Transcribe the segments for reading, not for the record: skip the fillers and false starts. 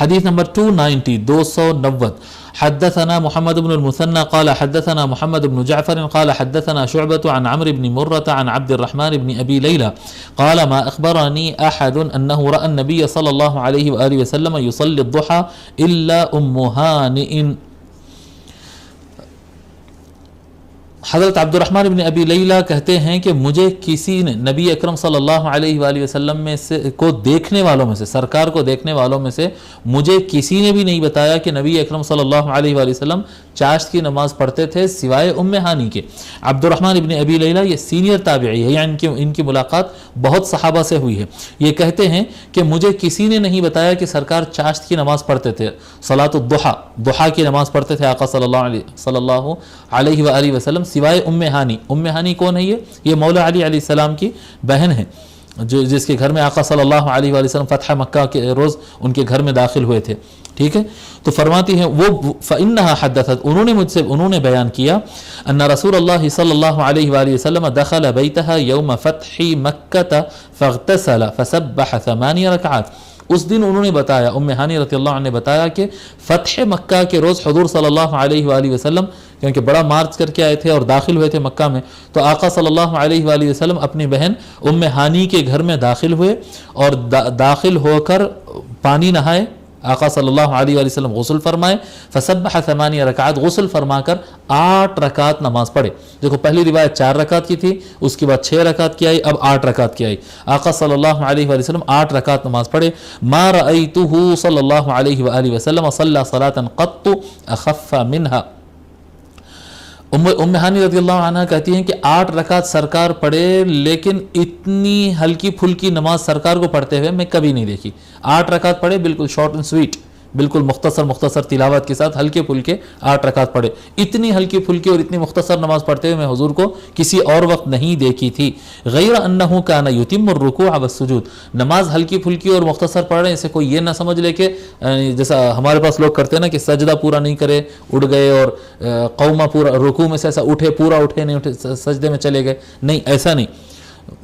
حدیث نمبر 290 حدثنا محمد بن المثنى قال حدثنا محمد بن جعفر قال حدثنا شعبة عن عمرو بن مرة عن عبد الرحمن بن أبي ليلى قال ما أخبرني أحد أنه رأى النبي صلى الله عليه وآله وسلم يصلي الضحى إلا أم هانئ. حضرت عبد الرحمن بن ابی لیلہ کہتے ہیں کہ مجھے کسی نے نبی اکرم صلی اللہ علیہ وآلہ وسلم میں سے کو دیکھنے والوں میں سے، سرکار کو دیکھنے والوں میں سے مجھے کسی نے بھی نہیں بتایا کہ نبی اکرم صلی اللہ علیہ وآلہ وسلم چاشت کی نماز پڑھتے تھے سوائے ام ہانی کے. عبد الرحمن بن ابی لیلہ یہ سینئر تابعی ہے، یعنی ان کی ملاقات بہت صحابہ سے ہوئی ہے. یہ کہتے ہیں کہ مجھے کسی نے نہیں بتایا کہ سرکار چاشت کی نماز پڑھتے تھے، صلاۃ الضحیٰ، ضحیٰ کی نماز پڑھتے تھے آقا صلی اللہ علیہ وآلہ وسلم سوائے ام ہانی. ام ہانی کون ہے؟ یہ مولا علی علیہ السلام کی بہن ہے، جس کے گھر میں آقا صلی اللہ علیہ وآلہ وسلم فتح مکہ کے روز ان کے گھر میں داخل ہوئے تھے. ٹھیک ہے، تو فرماتی ہیں وہ فإنها حدثت، انہوں نے بیان کیا ان رسول اللہ صلی اللہ علیہ وآلہ وسلم دخل بیتها یوم فتح مکہ فاغتسل فسبح 8 رکعات. اس دن انہوں نے بتایا، ام ہانی رضی اللہ عنہ نے بتایا کہ فتح مکہ کے روز حضور صلی اللہ علیہ وآلہ وسلم کیونکہ بڑا مارچ کر کے آئے تھے اور داخل ہوئے تھے مکہ میں، تو آقا صلی اللہ علیہ وآلہ وسلم اپنی بہن ام ہانی کے گھر میں داخل ہوئے اور داخل ہو کر پانی نہائے. آقا صلی اللہ علیہ وآلہ وسلم غسل فرمائے، فسبح 8 رکعات، غسل فرما کر 8 رکعت نماز پڑھے. دیکھو پہلی روایت 4 رکعت کی تھی، اس کے بعد 6 رکعت کی آئی، اب 8 رکعت کی آئی. آقا صلی اللہ علیہ وآلہ وسلم 8 رکعت نماز پڑھے. ما رأیتہ صلی اللہ علیہ وآلہ وسلم صلی صلاة قط اخف منها. ام ہانی رضی اللہ عنہ کہتی ہیں کہ 8 رکعت سرکار پڑھے، لیکن اتنی ہلکی پھلکی نماز سرکار کو پڑھتے ہوئے میں کبھی نہیں دیکھی. 8 رکعت پڑھے، بالکل شارٹ اینڈ سویٹ، بالکل مختصر تلاوت کے ساتھ ہلکے پھلکے 8 رکعت پڑھے. اتنی ہلکی پھلکی اور اتنی مختصر نماز پڑھتے ہوئے میں حضور کو کسی اور وقت نہیں دیکھی تھی. غیر انہ کان یتم الرکوع والسجود. نماز ہلکی پھلکی اور مختصر پڑھ رہے ہیں، اسے کوئی یہ نہ سمجھ لے کہ جیسا ہمارے پاس لوگ کرتے ہیں نا کہ سجدہ پورا نہیں کرے اڑ گئے، اور قومہ پورا رکوع میں سے ایسا اٹھے پورا اٹھے نہیں اٹھے سجدے میں چلے گئے. نہیں، ایسا نہیں.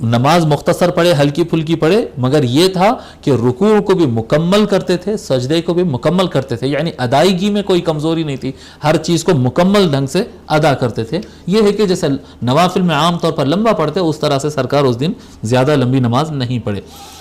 نماز مختصر پڑھے، ہلکی پھلکی پڑھے، مگر یہ تھا کہ رکوع کو بھی مکمل کرتے تھے، سجدے کو بھی مکمل کرتے تھے، یعنی ادائیگی میں کوئی کمزوری نہیں تھی، ہر چیز کو مکمل ڈھنگ سے ادا کرتے تھے. یہ ہے کہ جیسے نوافل میں عام طور پر لمبا پڑھتے اس طرح سے سرکار اس دن زیادہ لمبی نماز نہیں پڑھے.